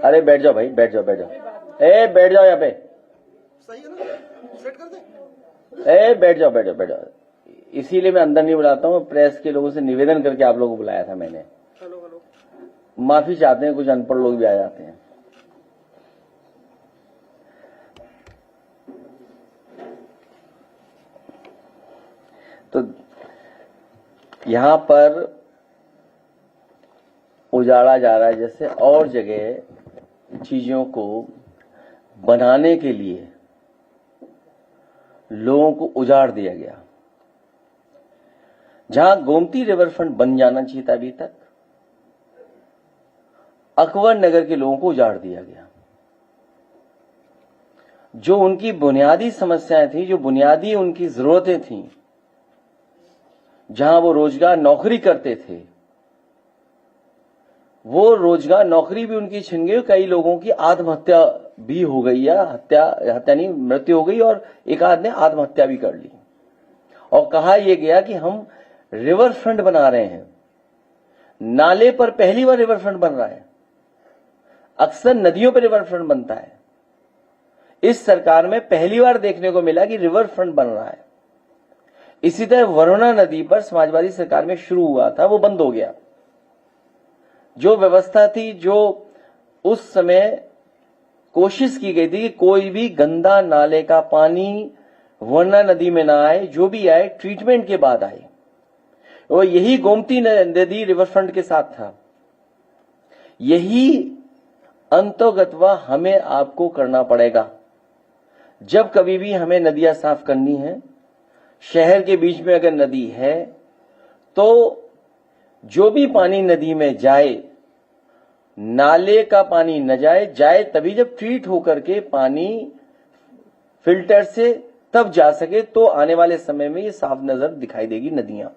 अरे बैठ जाओ भाई, बैठ जाओ, बैठ जाओ। ए बैठ जाओ यहाँ पे। सही है ना, सेट कर दे। ए बैठ जाओ, बैठ जाओ, बैठ जाओ। इसीलिए मैं अंदर नहीं बुलाता हूँ, प्रेस के लोगों से निवेदन करके आप लोगों को बुलाया था मैंने। Hello hello. माफी चाहते हैं, कुछ अनपढ़ लोग भी आ जाते हैं। तो यहां पर उजाड़ा जा रहा है, जैसे और जगह चीजों को बनाने के लिए लोगों को उजाड़ दिया गया। जहां गोमती रिवरफ्रंट बन जाना चाहिए था अभी तक, अकबर नगर के लोगों को उजाड़ दिया गया। जो उनकी बुनियादी समस्याएं थी, जो बुनियादी उनकी जरूरतें थीं, जहां वो रोजगार नौकरी करते थे, वो रोजगार नौकरी भी उनकी छिन गई। कई लोगों की आत्महत्या भी हो गई, या हत्या नहीं, मृत्यु हो गई, और एक आदमी ने आत्महत्या भी कर ली। और कहा यह गया कि हम रिवर फ्रंट बना रहे हैं। नाले पर पहली बार रिवर फ्रंट बन रहा है। अक्सर नदियों पर रिवर फ्रंट बनता है। इस सरकार में पहली बार देखने को मिला कि रिवर फ्रंट बन रहा है। इसी तरह वरुणा नदी पर समाजवादी सरकार में शुरू हुआ था, वो बंद हो गया। जो व्यवस्था थी, जो उस समय कोशिश की गई थी कि कोई भी गंदा नाले का पानी वरुणा नदी में ना आए, जो भी आए ट्रीटमेंट के बाद आए, और यही गोमती नदी रिवरफ्रंट के साथ था। यही अंतोगत्वा हमें आपको करना पड़ेगा। जब कभी भी हमें नदियां साफ करनी है, शहर के बीच में अगर नदी है, तो जो भी पानी नदी में जाए, नाले का पानी न जाए तभी जब ट्रीट होकर के पानी फिल्टर से तब जा सके, तो आने वाले समय में ये साफ नजर दिखाई देगी नदियां।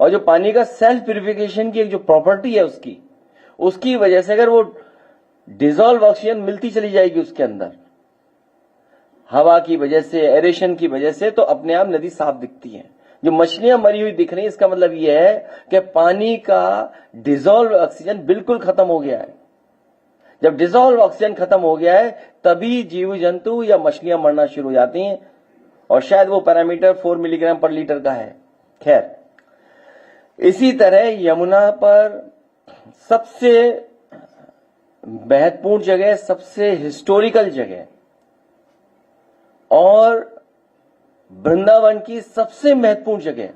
और जो पानी का सेल्फ प्यूरिफिकेशन की एक जो प्रॉपर्टी है उसकी वजह से अगर वो डिसॉल्व ऑक्सीजन मिलती चली जाएगी उसके अंदर, हवा की वजह से, एरेशन की वजह से, तो अपने आप नदी साफ दिखती है। जो मछलियां मरी हुई दिख रही है, इसका मतलब यह है कि पानी का डिसॉल्व ऑक्सीजन बिल्कुल खत्म हो गया है। जब डिसॉल्व ऑक्सीजन खत्म हो गया है, तभी जीव जंतु या मछलियां मरना शुरू हो जाती हैं। और शायद वो पैरामीटर 4 मिलीग्राम पर लीटर का है। खैर, इसी तरह यमुना पर सबसे महत्वपूर्ण जगह, सबसे हिस्टोरिकल जगह, और वृंदावन की सबसे महत्वपूर्ण जगह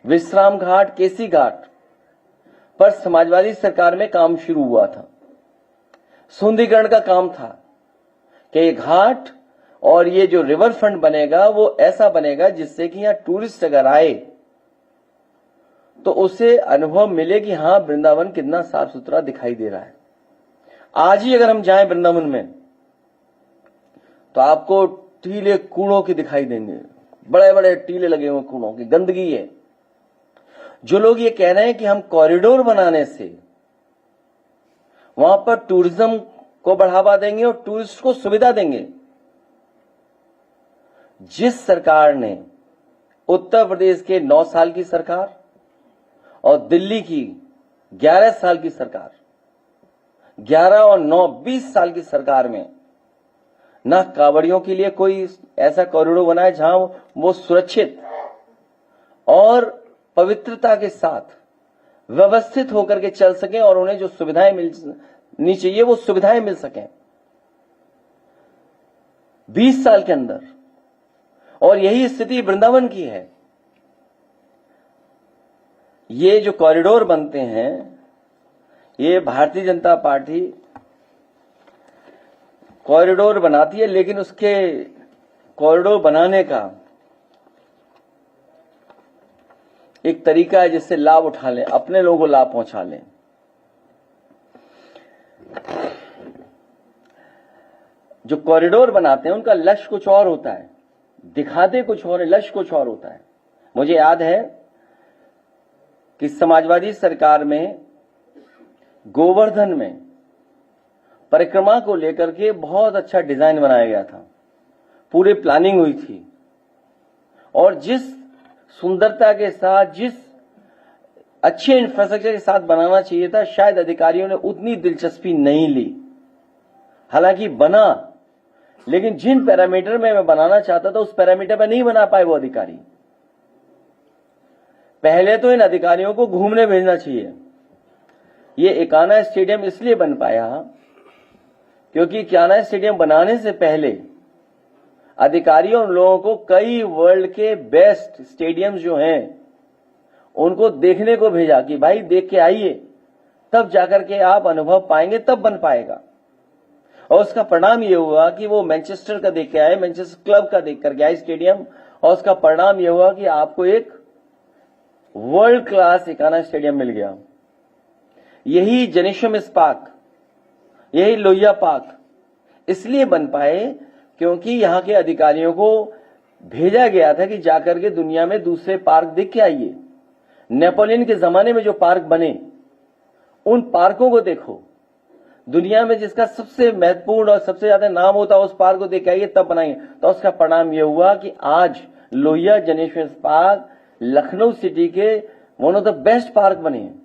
विश्राम घाट, केसी घाट पर समाजवादी सरकार में काम शुरू हुआ था। सुंदरीकरण का काम था कि ये घाट और ये जो रिवर फ्रंट बनेगा, वो ऐसा बनेगा जिससे कि यहां टूरिस्ट अगर आए तो उसे अनुभव मिले कि हां, वृंदावन कितना साफ सुथरा दिखाई दे रहा है। आज ही अगर हम जाएं वृंदावन में, तो आपको टीले कूड़ों की दिखाई देंगे। बड़े बड़े टीले लगे हुए कूड़ों की, गंदगी है। जो लोग ये कह रहे हैं कि हम कॉरिडोर बनाने से वहां पर टूरिज्म को बढ़ावा देंगे और टूरिस्ट को सुविधा देंगे, जिस सरकार ने, उत्तर प्रदेश के 9 साल की सरकार और दिल्ली की 11 साल की सरकार, 11 और 9 20 साल की सरकार में ना कांवड़ियों के लिए कोई ऐसा कॉरिडोर बनाया जहां वो सुरक्षित और पवित्रता के साथ व्यवस्थित होकर के चल सकें और उन्हें जो सुविधाएं मिलनी चाहिए वो सुविधाएं मिल सकें 20 साल के अंदर। और यही स्थिति वृंदावन की है। ये जो कॉरिडोर बनते हैं, ये भारतीय जनता पार्टी कॉरिडोर बनाती है, लेकिन उसके कॉरिडोर बनाने का एक तरीका है जिससे लाभ उठा लें, अपने लोगों को लाभ पहुंचा लें। जो कॉरिडोर बनाते हैं उनका लक्ष्य कुछ और होता है, दिखाते कुछ और है, लक्ष्य कुछ और होता है। मुझे याद है कि समाजवादी सरकार में गोवर्धन में परिक्रमा को लेकर के बहुत अच्छा डिजाइन बनाया गया था, पूरी प्लानिंग हुई थी, और जिस सुंदरता के साथ, जिस अच्छे इंफ्रास्ट्रक्चर के साथ बनाना चाहिए था, शायद अधिकारियों ने उतनी दिलचस्पी नहीं ली। हालांकि बना, लेकिन जिन पैरामीटर में मैं बनाना चाहता था उस पैरामीटर पे नहीं बना पाए वो अधिकारी। पहले तो इन अधिकारियों को घूमने भेजना चाहिए। ये इकाना स्टेडियम इसलिए बन पाया क्योंकि इकाना स्टेडियम बनाने से पहले अधिकारियों और लोगों को कई वर्ल्ड के बेस्ट स्टेडियम जो हैं उनको देखने को भेजा कि भाई देख के आइए, तब जाकर के आप अनुभव पाएंगे, तब बन पाएगा। और उसका परिणाम ये हुआ कि वो मैनचेस्टर का देख के आए, मैनचेस्टर क्लब का देख करके आए स्टेडियम, और उसका परिणाम ये हुआ कि आपको एक वर्ल्ड क्लास इकाना स्टेडियम मिल गया। यही जेनिशम पार्क, यही लोहिया पार्क इसलिए बन पाए क्योंकि यहां के अधिकारियों को भेजा गया था कि जाकर के दुनिया में दूसरे पार्क देख के आइए। नेपोलियन के जमाने में जो पार्क बने उन पार्कों को देखो, दुनिया में जिसका सबसे महत्वपूर्ण और सबसे ज्यादा नाम होता है उस पार्क को देख के आइए, तब बनाएंगे। तो उसका परिणाम यह हुआ कि आज लोहिया जेनेश्वर पार्क लखनऊ सिटी के one of the best park बने हैं।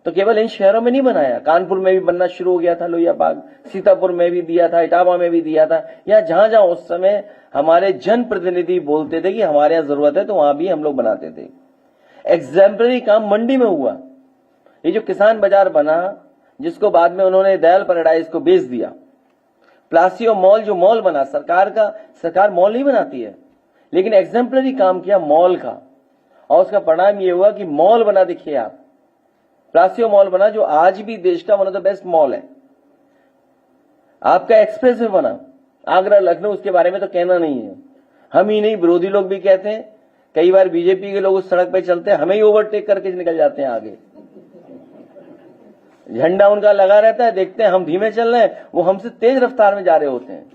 तो केवल इन शहरों में नहीं बनाया, कानपुर में भी बनना शुरू हो गया था लोहिया पार्क, सीतापुर में भी दिया था, इटावा में भी दिया था, या जहां जहां उस समय हमारे जनप्रतिनिधि बोलते थे कि हमारे यहां जरूरत है तो वहां भी हम लोग बनाते थे। एग्जाम्पलरी काम मंडी में हुआ। ये जो किसान बाजार बना, जिसको बाद में उन्होंने दयाल पैराडाइज को बेच दिया, प्लासियो मॉल जो मॉल बना, सरकार मॉल नहीं बनाती है, लेकिन एग्जाम्पलरी काम किया मॉल का, और उसका परिणाम ये हुआ कि मॉल बना। देखिए आप, प्लासियो मॉल बना जो आज भी देश का one of the best mall है। आपका एक्सप्रेस वे बना, आगरा लखनऊ, उसके बारे में तो कहना नहीं है। हम ही नहीं, विरोधी लोग भी कहते हैं, कई बार बीजेपी के लोग उस सड़क पे चलते हैं, हमें ही ओवरटेक करके निकल जाते हैं आगे। झंडा उनका लगा रहता है, देखते हैं हम धीमे चल रहे हैं, वो हमसे तेज रफ्तार में जा रहे होते हैं।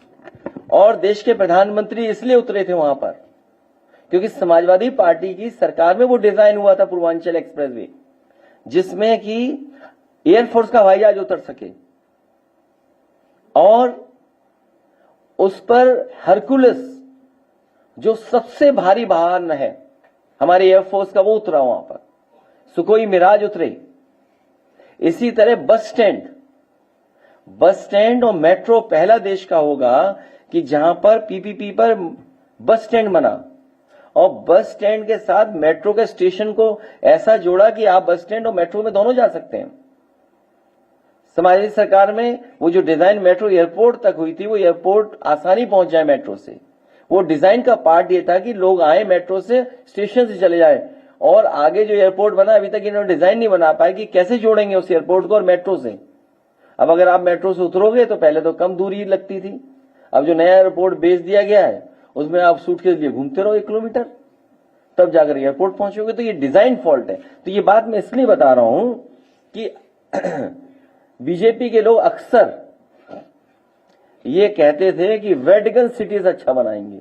और देश के प्रधानमंत्री इसलिए उतरे थे वहां पर क्योंकि समाजवादी पार्टी की सरकार में वो डिजाइन हुआ था पूर्वांचल एक्सप्रेसवे, जिसमें कि एयरफोर्स का हवाई जहाज उतर सके, और उस पर हरकुलस जो सबसे भारी वाहन है हमारे एयरफोर्स का, वो उतरा वहां पर, सुखोई मिराज उतरे। इसी तरह बस स्टैंड और मेट्रो पहला देश का होगा कि जहां पर पीपीपी पर बस स्टैंड बना, और बस स्टैंड के साथ मेट्रो के स्टेशन को ऐसा जोड़ा कि आप बस स्टैंड और मेट्रो में दोनों जा सकते हैं। समाजवादी सरकार में वो जो डिजाइन मेट्रो एयरपोर्ट तक हुई थी, वो एयरपोर्ट आसानी पहुंच जाए मेट्रो से, वो डिजाइन का पार्ट ये था कि लोग आए मेट्रो से, स्टेशन से चले जाए। और आगे जो एयरपोर्ट बना, अभी तक इन्होंने डिजाइन नहीं बना पाए कि कैसे जोड़ेंगे उस एयरपोर्ट को और मेट्रो से। अब अगर आप मेट्रो से उतरोगे तो पहले तो कम दूरी लगती थी, अब जो नया एयरपोर्ट बेच दिया गया है उसमें आप सूटकेस लिए घूमते रहो 1 किलोमीटर, तब जाकर एयरपोर्ट पहुंचोगे। तो ये डिजाइन फॉल्ट है। तो ये बात मैं इसलिए बता रहा हूं कि बीजेपी के लोग अक्सर ये कहते थे कि वेटिकन सिटीज अच्छा बनाएंगे,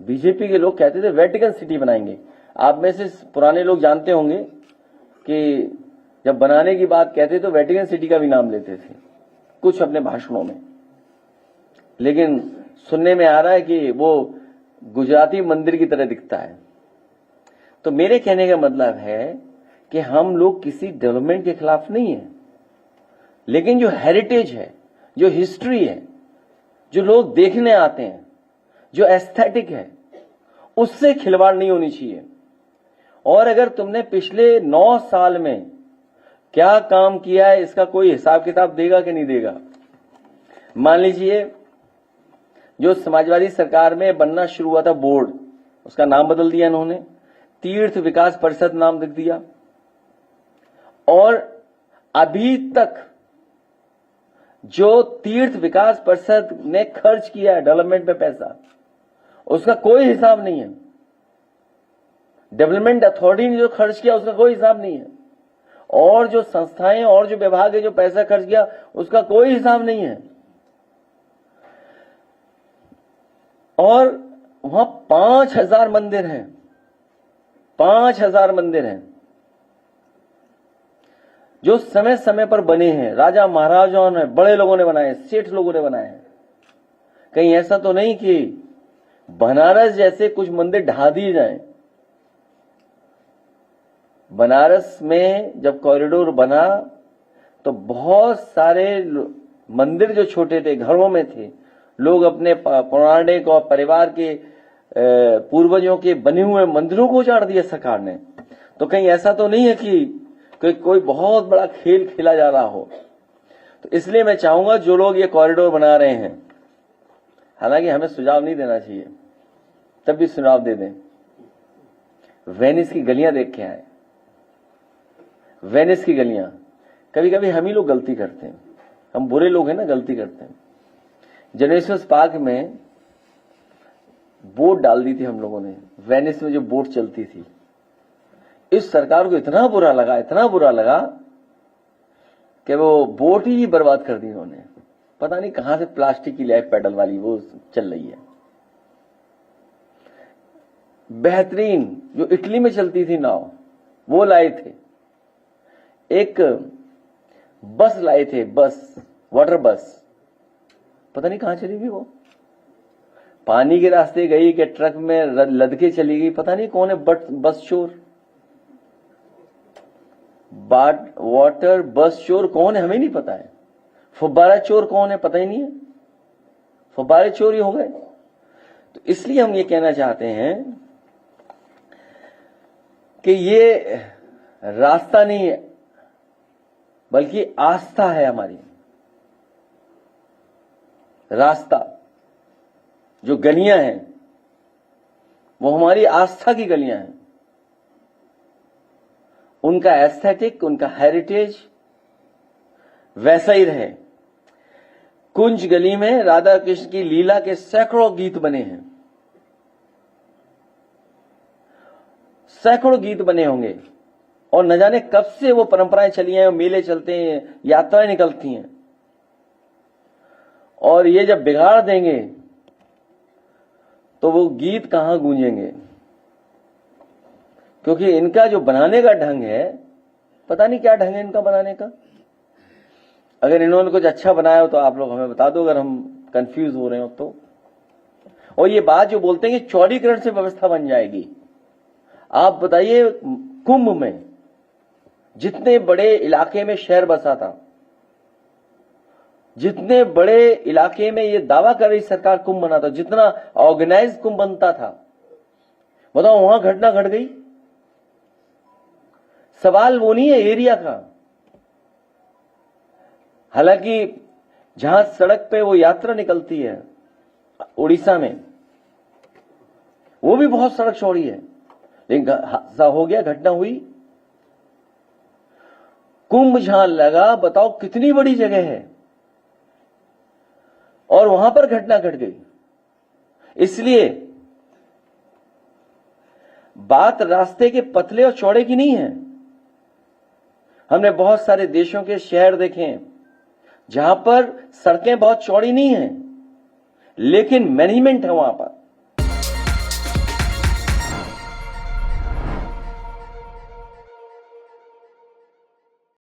बीजेपी के लोग कहते थे वेटिकन सिटी बनाएंगे। आप में से पुराने लोग जानते होंगे कि जब बनाने की बात कहते तो वेटिकन सिटी का भी नाम लेते थे कुछ अपने भाषणों में, लेकिन सुनने में आ रहा है कि वो गुजराती मंदिर की तरह दिखता है। तो मेरे कहने का मतलब है कि हम लोग किसी डेवलपमेंट के खिलाफ नहीं है, लेकिन जो हेरिटेज है, जो हिस्ट्री है, जो लोग देखने आते हैं, जो एस्थेटिक है, उससे खिलवाड़ नहीं होनी चाहिए। और अगर तुमने पिछले 9 साल में क्या काम किया है इसका कोई हिसाब किताब देगा कि नहीं देगा। मान लीजिए जो समाजवादी सरकार में बनना शुरू हुआ था बोर्ड, उसका नाम बदल दिया इन्होंने, तीर्थ विकास परिषद नाम लिख दिया, और अभी तक जो तीर्थ विकास परिषद ने खर्च किया है डेवलपमेंट पे पैसा, उसका कोई हिसाब नहीं है। डेवलपमेंट अथॉरिटी ने जो खर्च किया उसका कोई हिसाब नहीं है, और जो संस्थाएं और जो विभाग है जो पैसा खर्च किया उसका कोई हिसाब नहीं है। और वहां 5000 मंदिर हैं, 5000 मंदिर हैं जो समय समय पर बने हैं, राजा महाराजाओं ने, बड़े लोगों ने बनाए, सेठ लोगों ने बनाए हैं। कहीं ऐसा तो नहीं कि बनारस जैसे कुछ मंदिर ढा दिए जाएं। बनारस में जब कॉरिडोर बना तो बहुत सारे मंदिर जो छोटे थे, घरों में थे, लोग अपने पौराणिक और परिवार के पूर्वजों के बने हुए मंदिरों को उजाड़ दिया सरकार ने। तो कहीं ऐसा तो नहीं है कि कोई बहुत बड़ा खेल खेला जा रहा हो। तो इसलिए मैं चाहूंगा जो लोग ये कॉरिडोर बना रहे हैं, हालांकि हमें सुझाव नहीं देना चाहिए, तब भी सुझाव दे दें। वेनिस की गलियां देख के आए। वेनिस की गलियां, कभी कभी हम ही लोग गलती करते हैं, हम बुरे लोग हैं ना, गलती करते हैं। जेनेसिस पार्क में बोट डाल दी थी हम लोगों ने, वेनिस में जो बोट चलती थी। इस सरकार को इतना बुरा लगा कि वो बोट ही बर्बाद कर दी उन्होंने। पता नहीं कहां से प्लास्टिक की लैक पैडल वाली वो चल रही है। बेहतरीन जो इटली में चलती थी नाव, वो लाए थे। एक बस लाए थे, बस, वाटर बस, पता नहीं कहां चली गई वो। पानी के रास्ते गई कि ट्रक में लद के चली गई, पता नहीं कौन है। बस चोर, वाटर बस चोर कौन है हमें नहीं पता है। फुब्बारा चोर कौन है पता ही नहीं है। फुब्बारे चोर ही हो गए। तो इसलिए हम ये कहना चाहते हैं कि ये रास्ता नहीं है, बल्कि आस्था है हमारी। रास्ता, जो गलियां हैं, वो हमारी आस्था की गलियां हैं। उनका एस्थेटिक, उनका हेरिटेज वैसा ही रहे। कुंज गली में राधा कृष्ण की लीला के सैकड़ों गीत बने हैं, सैकड़ों गीत बने होंगे। और न जाने कब से वो परंपराएं चली हैं, मेले चलते हैं, यात्राएं निकलती हैं। और ये जब बिगाड़ देंगे तो वो गीत कहां गूंजेंगे, क्योंकि इनका जो बनाने का ढंग है, पता नहीं क्या ढंग है इनका बनाने का। अगर इन्होंने कुछ अच्छा बनाया हो तो आप लोग हमें बता दो, अगर हम कंफ्यूज हो रहे हो तो। और ये बात जो बोलते हैं कि चौड़ीकरण से व्यवस्था बन जाएगी, आप बताइए कुंभ में जितने बड़े इलाके में शहर बसा था, जितने बड़े इलाके में ये दावा कर रही सरकार कुंभ बना था, जितना ऑर्गेनाइज कुंभ बनता था, बताओ वहां घटना घट गई। सवाल वो नहीं है एरिया का। हालांकि जहां सड़क पे वो यात्रा निकलती है उड़ीसा में, वो भी बहुत सड़क चौड़ी है, लेकिन हादसा हो गया, घटना हुई। कुंभ जहां लगा, बताओ कितनी बड़ी जगह है, और वहां पर घटना घट गई। इसलिए बात रास्ते के पतले और चौड़े की नहीं है। हमने बहुत सारे देशों के शहर देखे हैं जहां पर सड़कें बहुत चौड़ी नहीं हैं, लेकिन मैनेजमेंट है वहां पर।